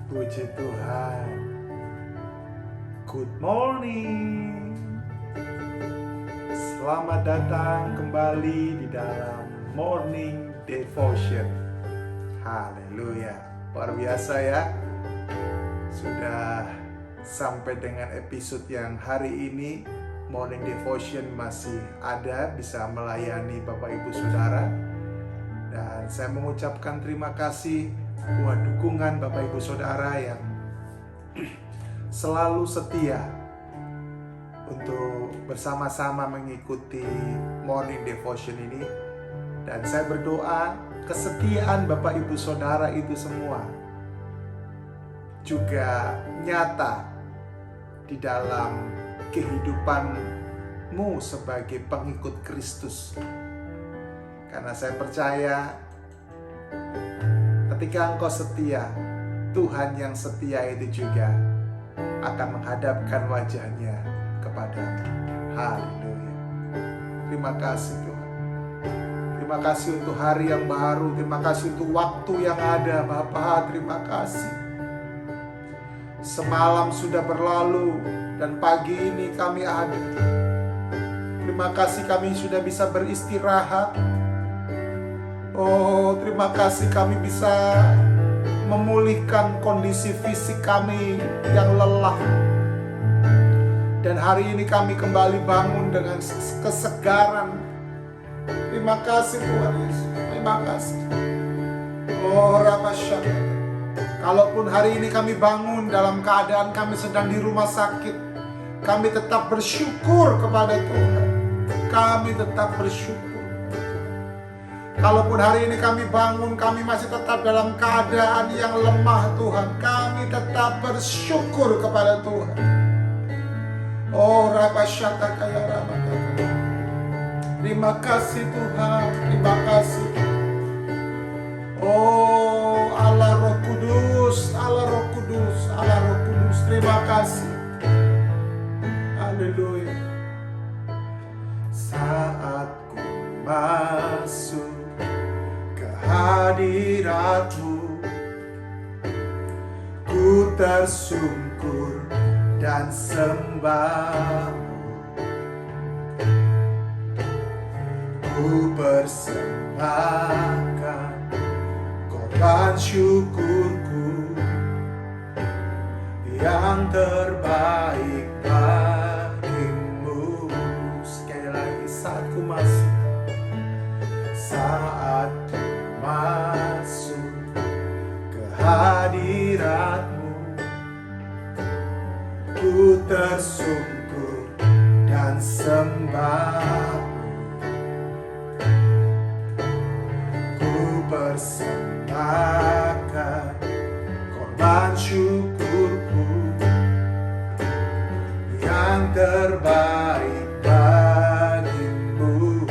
Puji Tuhan. Good morning. Selamat datang kembali di dalam Morning Devotion. Haleluya. Luar biasa ya. Sudah sampai dengan episode yang hari ini Morning Devotion masih ada, bisa melayani Bapak Ibu Saudara. Dan saya mengucapkan terima kasih buat dukungan Bapak Ibu Saudara yang selalu setia untuk bersama-sama mengikuti Morning Devotion ini. Dan saya berdoa kesetiaan Bapak Ibu Saudara itu semua juga nyata di dalam kehidupanmu sebagai pengikut Kristus. Karena saya percaya ketika engkau setia, Tuhan yang setia itu juga akan menghadapkan wajahnya kepadamu. Haleluya. Terima kasih Tuhan. Terima kasih untuk hari yang baru. Terima kasih untuk waktu yang ada Bapa. Terima kasih. Semalam sudah berlalu dan pagi ini kami ada. Terima kasih kami sudah bisa beristirahat. Oh, terima kasih kami bisa memulihkan kondisi fisik kami yang lelah. Dan hari ini kami kembali bangun dengan kesegaran. Terima kasih Tuhan Yesus. Terima kasih. Oh, Rabbasya. Kalaupun hari ini kami bangun dalam keadaan kami sedang di rumah sakit, kami tetap bersyukur kepada Tuhan. Kami tetap bersyukur. Kalaupun hari ini kami bangun, kami masih tetap dalam keadaan yang lemah Tuhan, kami tetap bersyukur kepada Tuhan. Oh, Rabbasya kaya Rabbasya. Terima kasih Tuhan, terima kasih. Oh, Allah Roh Kudus, Allah Roh Kudus, Allah Roh Kudus, terima kasih. Haleluya. Saat ku masuk hadirat-Mu, ku tersungkur dan sembah. Ku persembahkan korban syukurku yang terbaik bagimu. Sekali lagi, saat ku masuk, saat masuk ke hadirat-Mu, ku tersungkur dan sembah. Ku persembahkan korban syukurku yang terbaik bagimu.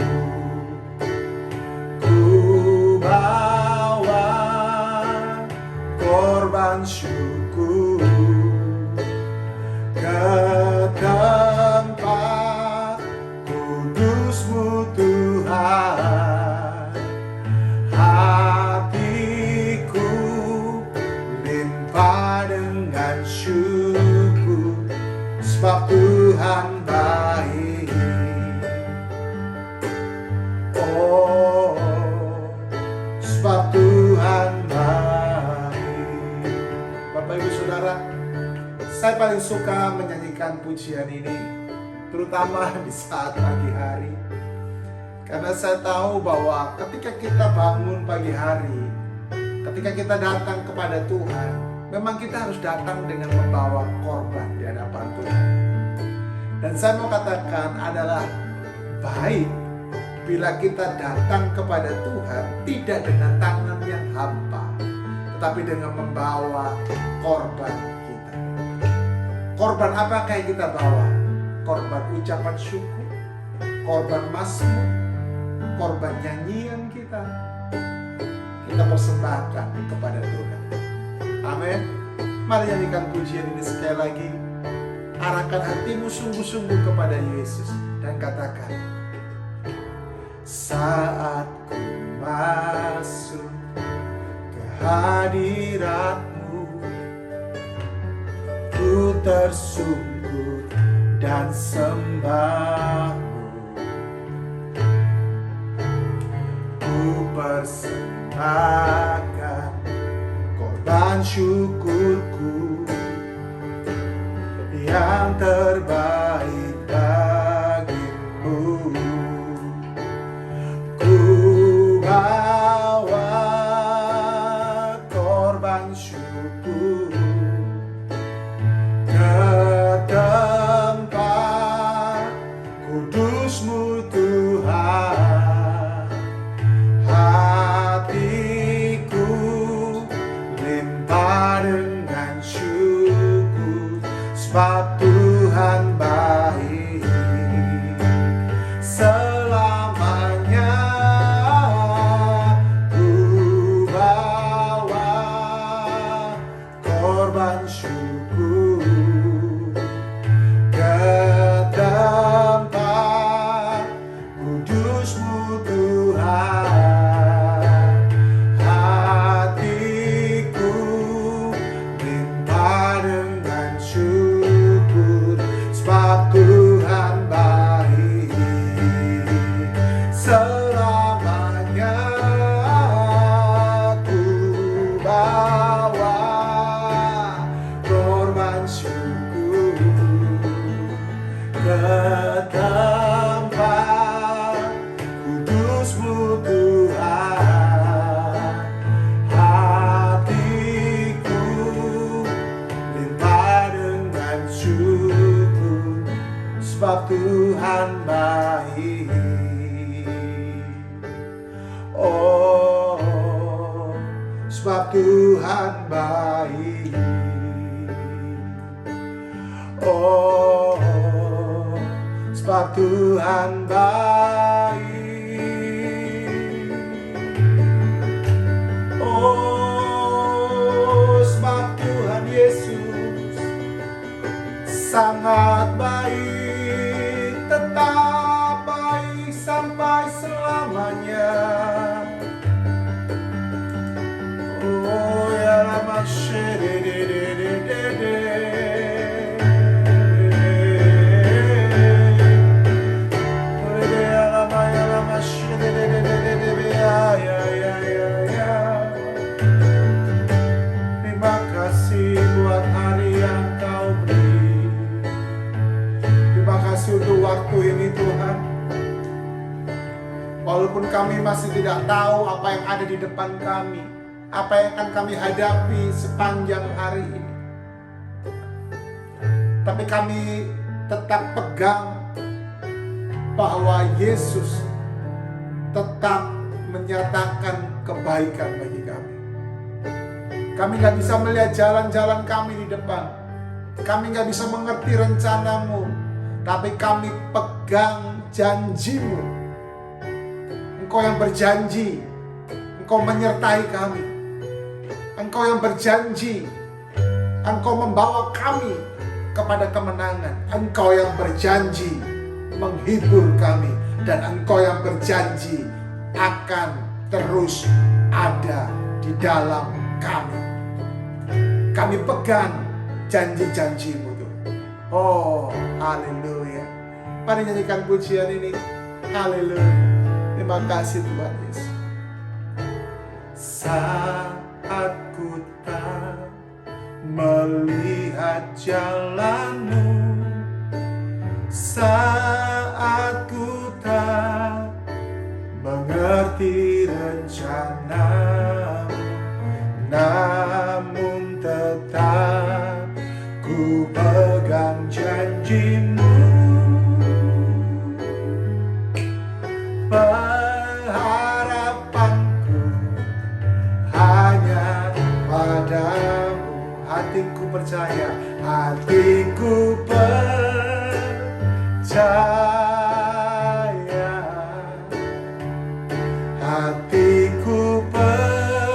Korban syukur ke tempat kudus-Mu Tuhan. Hatiku limpah dengan syukur, sebab Tuhan baik. Oh, sebab Tuhan baik. Bapak Ibu Saudara, saya paling suka menyanyikan pujian ini, terutama di saat pagi hari. Karena saya tahu bahwa ketika kita bangun pagi hari, ketika kita datang kepada Tuhan, memang kita harus datang dengan membawa korban di hadapan Tuhan. Dan saya mau katakan adalah baik bila kita datang kepada Tuhan tidak dengan tangan yang hampa, tetapi dengan membawa korban kita. Korban apakah yang kita bawa? Korban ucapan syukur, korban mazmur, korban nyanyian kita persembahkan kepada Tuhan. Amin. Mari nyanyikan pujian ini sekali lagi. Arahkan hatimu sungguh-sungguh kepada Yesus dan katakan, saat ku masuk ke hadirat-Mu, tersungkur dan sembahmu. Ku persembahkan korban syukurku yang terbaik bagimu. Ku bawa korban syukur ke tempat kudus-Mu Tuhan. Hatiku limpah dengan syukur, sebab Tuhan baik selamanya. Ku bawa korban syukur ke tempat kudus-Mu Tuhan. Hatiku limpah dengan syukur, sebab Tuhan baik selamanya. Ku bawa korban syukur ke tempat kudus-Mu Tuhan. Hatiku limpah dengan syukur, sebab Tuhan baik. Oh, sebab Tuhan baik. Oh, sebab Tuhan baik. Oh, sebab Tuhan Yesus sangat baik, tetap baik sampai selamanya. Oh, ya lama Terima kasih buat hari yang Kau beri. Terima kasih untuk waktu ini Tuhan. Walaupun kami masih tidak tahu apa yang ada di depan kami, apa yang akan kami hadapi sepanjang hari ini, tapi kami tetap pegang bahwa Yesus tetap menyatakan kebaikan bagi kami. Kami gak bisa melihat jalan-jalan kami di depan, kami gak bisa mengerti rencanamu, tapi kami pegang janjimu. Engkau yang berjanji, Engkau menyertai kami. Engkau yang berjanji, Engkau membawa kami kepada kemenangan. Engkau yang berjanji menghibur kami, dan Engkau yang berjanji akan terus ada di dalam kami. Kami pegang janji-janji-Mu Tuhan. Oh, haleluya. Mari nyanyikan pujian ini. Haleluya. Terima kasih Tuhan Yesus. Saat ku tak melihat jalan-Mu, saat ku tak mengerti rencana-Mu, namun tetap ku pegang janji-Mu. Pengharapanku hanya padamu. Hatiku percaya, hatiku percaya, hatiku percaya,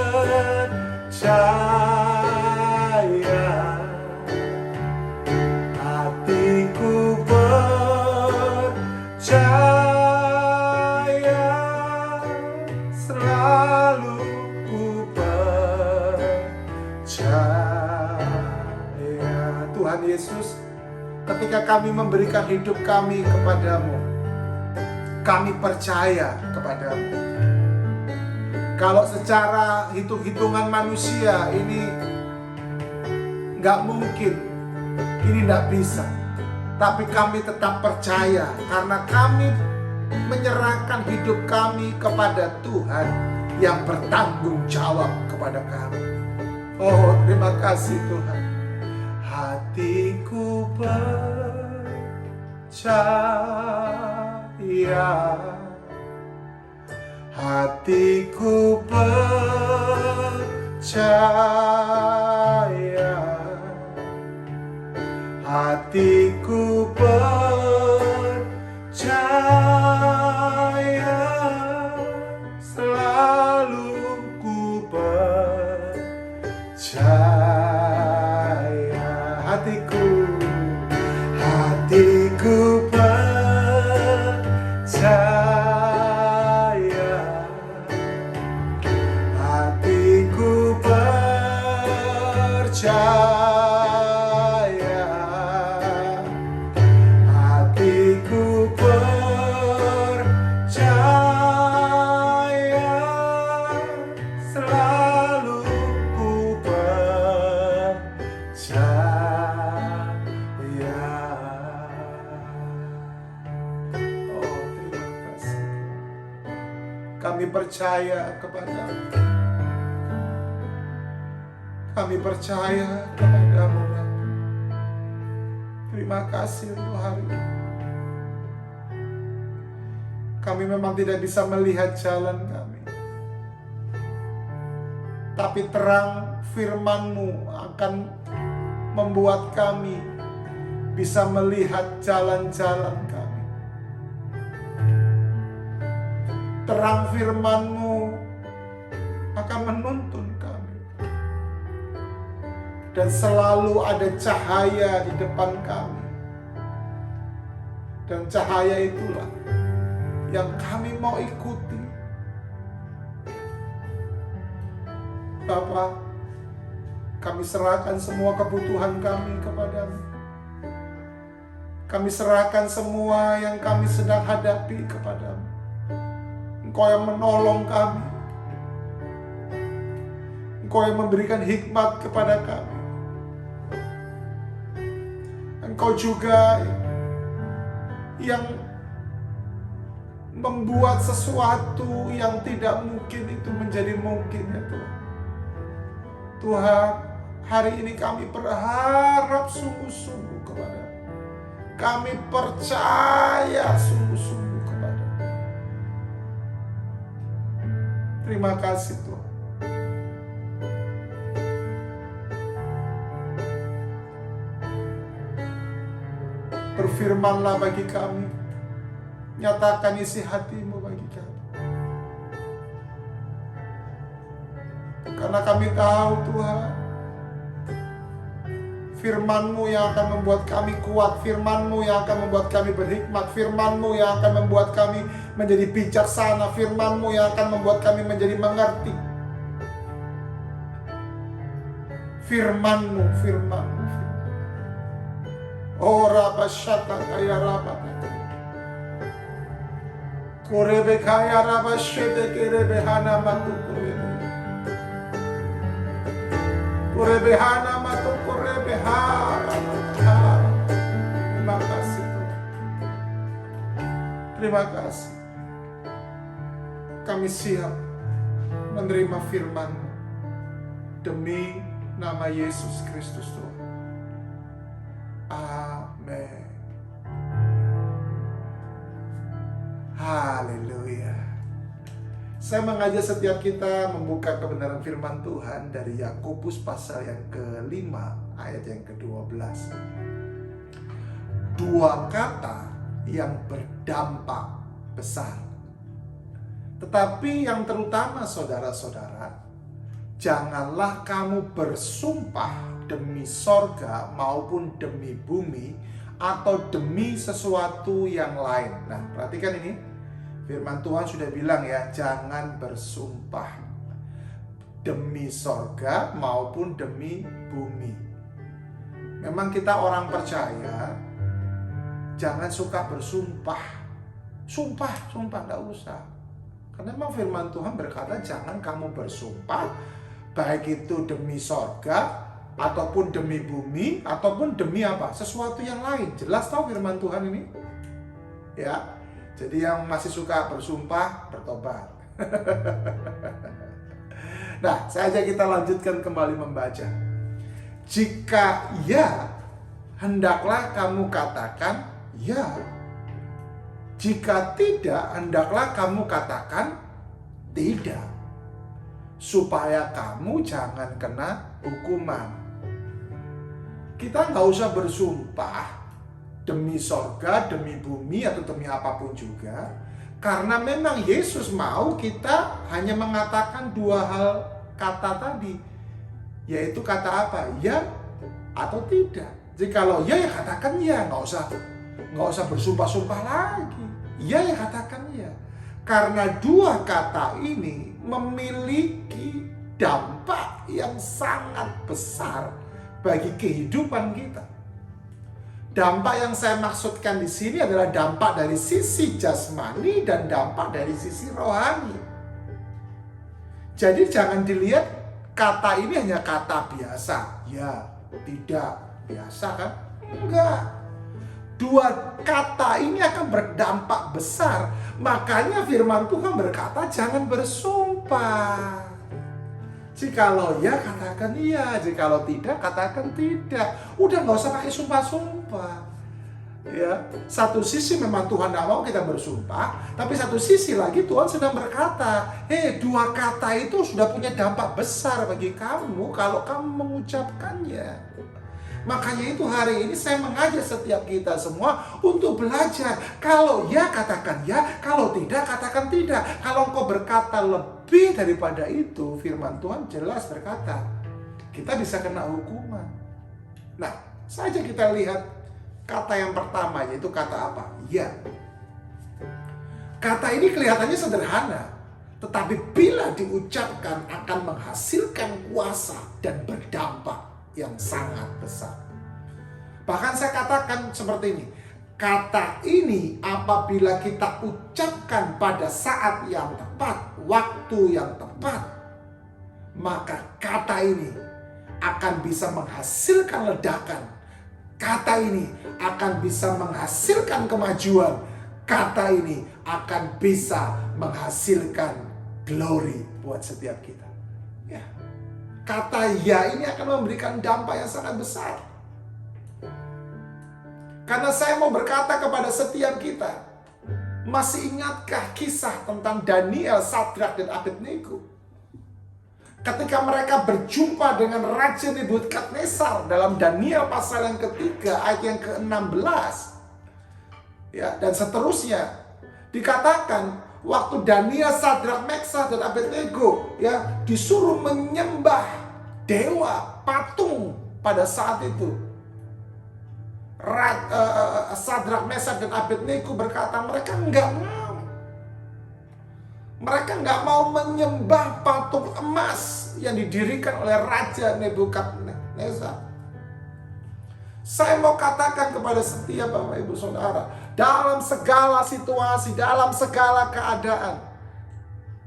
hatiku percaya, selalu ku percaya. Tuhan Yesus, ketika kami memberikan hidup kami kepadamu, kami percaya kepadamu. Kalau secara hitung-hitungan manusia ini nggak mungkin, ini nggak bisa. Tapi kami tetap percaya karena kami menyerahkan hidup kami kepada Tuhan yang bertanggung jawab kepada kami. Oh, terima kasih Tuhan. Hatiku percaya, hatiku percaya, hatiku percaya, selalu ku percaya. Hatiku percaya, hatiku percaya, hatiku percaya, selalu ku percaya. Oh, terima kasih. Kami percaya kepadamu. Kami percaya kepadamu, Bapa. Terima kasih untuk hari ini. Kami memang tidak bisa melihat jalan kami, tapi terang firman-Mu akan membuat kami bisa melihat jalan-jalan kami. Terang firman-Mu akan menuntun kami, dan selalu ada cahaya di depan kami. Dan cahaya itulah yang kami mau ikuti. Bapa, kami serahkan semua kebutuhan kami kepadamu. Kami serahkan semua yang kami sedang hadapi kepadamu. Engkau yang menolong kami. Engkau yang memberikan hikmat kepada kami. Engkau juga yang membuat sesuatu yang tidak mungkin itu menjadi mungkin, ya Tuhan. Tuhan, hari ini kami berharap sungguh-sungguh kepada-Mu. Kami percaya sungguh-sungguh kepada-Mu. Terima kasih Tuhan. Berfirmanlah bagi kami, nyatakan isi hati-Mu bagi kami. Karena kami tahu Tuhan, firman-Mu yang akan membuat kami kuat, firman-Mu yang akan membuat kami berhikmat, firman-Mu yang akan membuat kami menjadi bijaksana, firman-Mu yang akan membuat kami menjadi mengerti. Firman-Mu, firman-Mu. Oh Rabashata kaya Rabata. Korebe kaya Rabashete kerebe hana matu korebe. Korebe hana matu korebe hara. Terima kasih Tuhan. Terima kasih. Kami siap menerima firman-Mu demi nama Yesus Kristus Tuhan. Amin. Haleluya. Saya mengajak setiap kita membuka kebenaran firman Tuhan dari Yakobus pasal yang ke-5 ayat yang ke-12. Dua kata yang berdampak besar. Tetapi yang terutama saudara-saudara, janganlah kamu bersumpah demi sorga maupun demi bumi atau demi sesuatu yang lain. Nah, perhatikan ini. Firman Tuhan sudah bilang ya, jangan bersumpah demi sorga maupun demi bumi. memang kita orang percaya jangan suka bersumpah. Sumpah nggak usah. Karena memang firman Tuhan berkata jangan kamu bersumpah, baik itu demi sorga, ataupun demi bumi, ataupun demi apa? Sesuatu yang lain. Jelas tahu firman Tuhan ini? Ya. Jadi yang masih suka bersumpah, bertobat. Nah, saja kita lanjutkan kembali membaca. Jika ya, hendaklah kamu katakan ya. Jika tidak, hendaklah kamu katakan tidak. Supaya kamu jangan kena hukuman. Kita nggak usah bersumpah demi sorga, demi bumi, atau demi apapun juga. Karena memang Yesus mau kita hanya mengatakan dua hal kata tadi. Yaitu kata apa? Ya atau tidak. Jikalau ya, ya katakan ya. Nggak usah bersumpah-sumpah lagi. Ya, ya katakan ya. Karena dua kata ini memiliki dampak yang sangat besar bagi kehidupan kita. Dampak yang saya maksudkan di sini adalah dampak dari sisi jasmani dan dampak dari sisi rohani. Jadi jangan dilihat kata ini hanya kata biasa. Ya, tidak, biasa kan? Enggak. Dua kata ini akan berdampak besar. Makanya firman Tuhan berkata jangan bersumpah. Jikalau ya katakan iya, jikalau tidak katakan tidak. Udah nggak usah pakai sumpah-sumpah. Ya, satu sisi memang Tuhan tidak mau kita bersumpah, tapi satu sisi lagi Tuhan sedang berkata, dua kata itu sudah punya dampak besar bagi kamu kalau kamu mengucapkannya. Makanya itu hari ini saya mengajak setiap kita semua untuk belajar. Kalau ya katakan ya, kalau tidak katakan tidak. Kalau engkau berkata lebih daripada itu, firman Tuhan jelas berkata, kita bisa kena hukuman. Nah, saja kita lihat kata yang pertama, yaitu kata apa? Ya. Kata ini kelihatannya sederhana, tetapi bila diucapkan akan menghasilkan kuasa dan berdampak yang sangat besar. Bahkan saya katakan seperti ini, kata ini apabila kita ucapkan pada saat yang tepat, waktu yang tepat, maka kata ini akan bisa menghasilkan ledakan. Kata ini akan bisa menghasilkan kemajuan. Kata ini akan bisa menghasilkan glory buat setiap kita. Ya. Kata ya ini akan memberikan dampak yang sangat besar. Karena saya mau berkata kepada setiap kita, masih ingatkah kisah tentang Daniel, Sadrak, dan Abednego? Ketika mereka berjumpa dengan Raja Nebukadnezar dalam Daniel pasal yang ketiga ayat yang ke-16, ya, dan seterusnya, dikatakan waktu Daniel, Sadrak, Meshach, dan Abednego ya disuruh menyembah dewa patung pada saat itu, Sadrak, Meshach, dan Abednego berkata mereka enggak mau. Mereka enggak mau menyembah patung emas yang didirikan oleh Raja Nebukadnezar. Saya mau katakan kepada setiap Bapak Ibu Saudara, dalam segala situasi, dalam segala keadaan,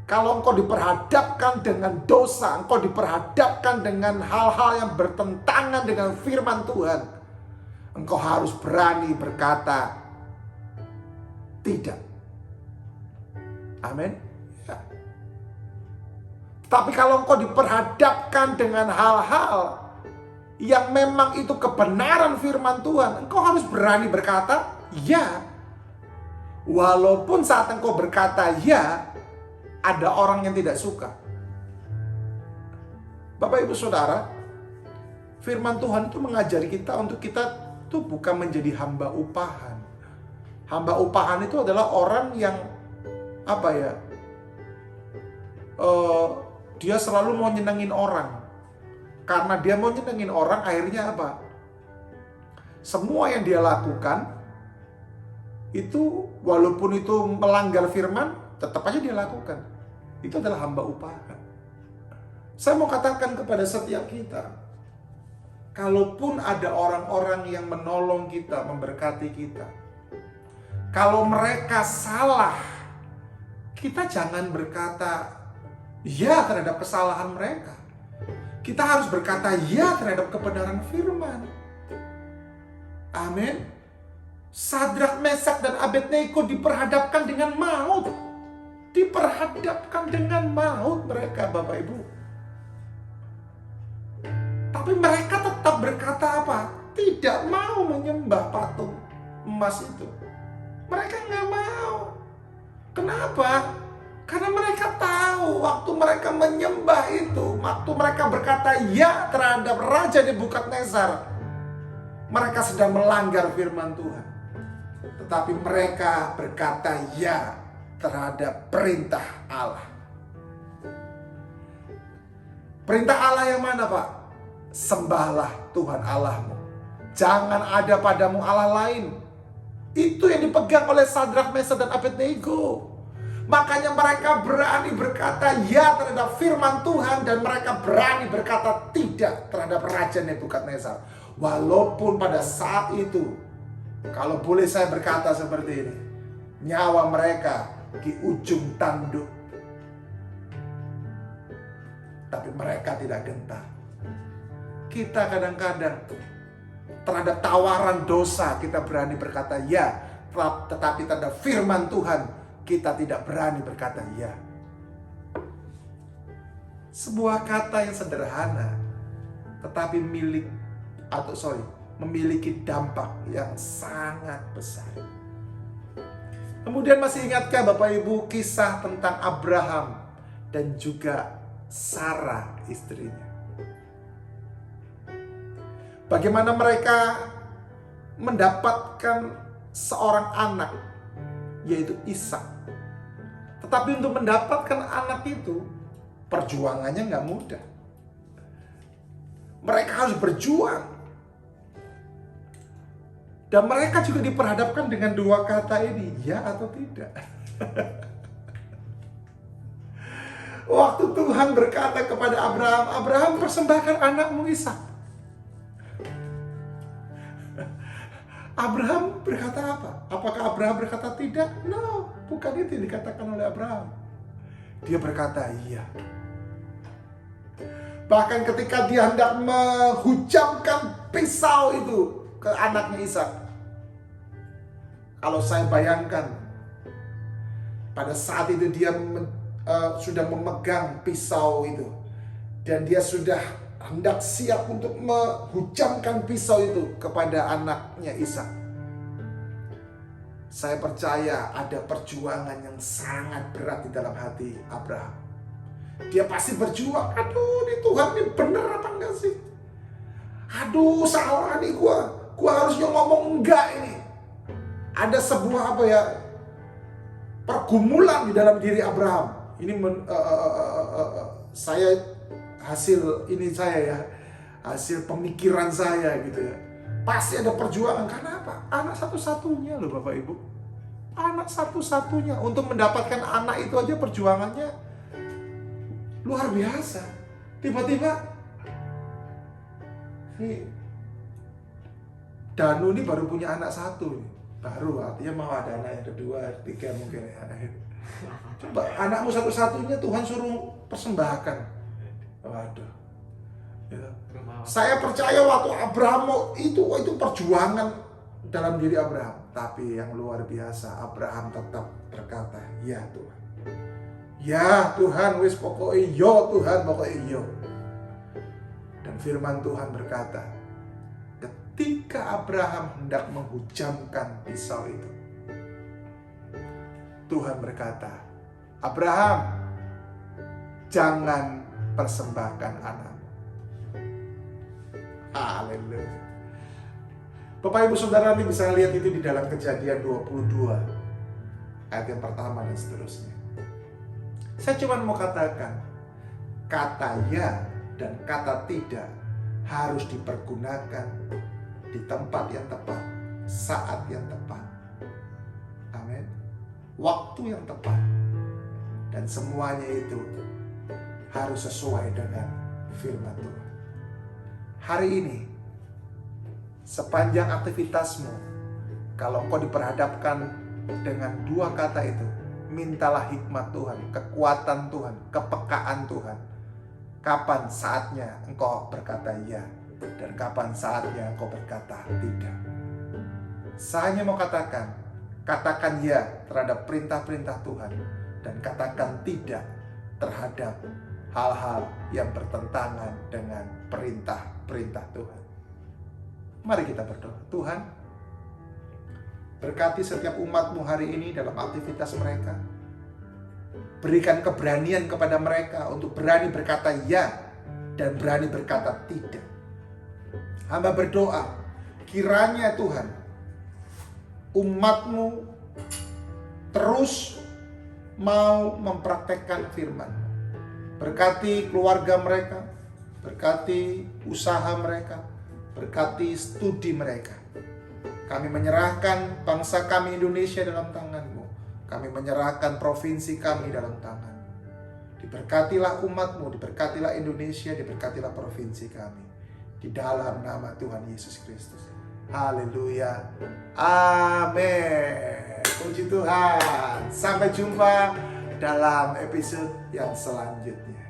kalau engkau diperhadapkan dengan dosa, engkau diperhadapkan dengan hal-hal yang bertentangan dengan firman Tuhan, engkau harus berani berkata tidak. Amin. Ya. Tapi kalau engkau diperhadapkan dengan hal-hal yang memang itu kebenaran firman Tuhan, engkau harus berani berkata ya. Walaupun saat engkau berkata ya, ada orang yang tidak suka. Bapak Ibu Saudara, firman Tuhan itu mengajari kita untuk kita itu bukan menjadi hamba upahan. Hamba upahan itu adalah orang yang apa ya? Dia selalu mau nyenengin orang. Karena dia mau nyenengin orang, akhirnya apa? Semua yang dia lakukan itu walaupun itu melanggar firman, tetap aja dia lakukan. Itu adalah hamba upahan. Saya mau katakan kepada setiap kita, kalaupun ada orang-orang yang menolong kita, memberkati kita, kalau mereka salah, kita jangan berkata ya terhadap kesalahan mereka. Kita harus berkata ya terhadap kebenaran firman. Amin. Sadrak, Mesak, dan Abednego diperhadapkan dengan maut. Diperhadapkan dengan maut mereka, Bapak Ibu. Tapi mereka tetap berkata apa? Tidak mau menyembah patung emas itu. Mereka nggak mau. Kenapa? Karena mereka tahu waktu mereka menyembah itu, waktu mereka berkata ya terhadap Raja Nebukadnezar, mereka sedang melanggar firman Tuhan. Tetapi mereka berkata ya terhadap perintah Allah. Perintah Allah yang mana, Pak? Sembahlah Tuhan Allahmu. Jangan ada padamu Allah lain. Itu yang dipegang oleh Sadrak, Mesak, dan Abednego. Makanya mereka berani berkata ya terhadap firman Tuhan, dan mereka berani berkata tidak terhadap Raja Nebukadnezar. Walaupun pada saat itu, kalau boleh saya berkata seperti ini, nyawa mereka di ujung tanduk. Tapi mereka tidak gentar. Kita kadang-kadang terhadap tawaran dosa kita berani berkata ya, tetapi terhadap firman Tuhan kita tidak berani berkata ya. Sebuah kata yang sederhana, tetapi memiliki dampak yang sangat besar. Kemudian masih ingatkah Bapak Ibu kisah tentang Abraham dan juga Sarah istrinya? Bagaimana mereka mendapatkan seorang anak, yaitu Ishak. Tetapi untuk mendapatkan anak itu, perjuangannya nggak mudah. Mereka harus berjuang. Dan mereka juga diperhadapkan dengan dua kata ini, ya atau tidak. Waktu Tuhan berkata kepada Abraham, Abraham, persembahkan anakmu Ishak. Abraham berkata apa? Apakah Abraham berkata tidak? No, bukan itu yang dikatakan oleh Abraham. Dia berkata iya. Bahkan ketika dia hendak menghujamkan pisau itu ke anaknya Ishak. Kalau saya bayangkan, pada saat itu dia sudah memegang pisau itu. Dan dia sudah hendak siap untuk menghujamkan pisau itu kepada anaknya Ishak. Saya percaya ada perjuangan yang sangat berat di dalam hati Abraham. Dia pasti berjuang. Aduh, ini Tuhan ini benar apa enggak sih? Aduh, salah nih gua harusnya ngomong enggak ini. Ada sebuah pergumulan di dalam diri Abraham. Ini hasil pemikiran saya gitu ya. Pasti ada perjuangan. Karena apa? Anak satu-satunya loh Bapak Ibu. Anak satu-satunya. Untuk mendapatkan anak itu aja perjuangannya luar biasa. Tiba-tiba nih Danu ini baru punya anak satu. Baru, artinya mau ada anak yang kedua, ketiga mungkin ya. Coba anakmu satu-satunya Tuhan suruh persembahkan. Waduh. Ya. Saya percaya waktu Abraham itu perjuangan dalam diri Abraham. Tapi yang luar biasa, Abraham tetap berkata, ya Tuhan. Ya Tuhan, wis pokoknya yo Tuhan, pokoknya yo. Dan firman Tuhan berkata, ketika Abraham hendak menghujamkan pisau itu, Tuhan berkata, Abraham, jangan persembahkan anakmu. Haleluya. Bapak Ibu Saudara, ini bisa lihat itu di dalam Kejadian 22 ayat yang pertama dan seterusnya. Saya cuma mau katakan, kata ya dan kata tidak harus dipergunakan di tempat yang tepat, saat yang tepat. Amin. Waktu yang tepat. Dan semuanya itu harus sesuai dengan firman Tuhan. Hari ini sepanjang aktivitasmu, kalau engkau diperhadapkan dengan dua kata itu, mintalah hikmat Tuhan, kekuatan Tuhan, kepekaan Tuhan. Kapan saatnya engkau berkata ya, dan kapan saatnya engkau berkata tidak. Saya hanya mau katakan ya terhadap perintah-perintah Tuhan, dan katakan tidak terhadap hal-hal yang bertentangan dengan perintah-perintah Tuhan. Mari kita berdoa. Tuhan, berkati setiap umat-Mu hari ini dalam aktivitas mereka. Berikan keberanian kepada mereka untuk berani berkata ya dan berani berkata tidak. Hamba berdoa, kiranya Tuhan, umat-Mu terus mau mempraktekkan firman. Berkati keluarga mereka, berkati usaha mereka, berkati studi mereka. Kami menyerahkan bangsa kami Indonesia dalam tangan-Mu. Kami menyerahkan provinsi kami dalam tangan. Diberkatilah umat-Mu, diberkatilah Indonesia, diberkatilah provinsi kami. Di dalam nama Tuhan Yesus Kristus. Haleluya. Amin. Puji Tuhan. Sampai jumpa dalam episode yang selanjutnya.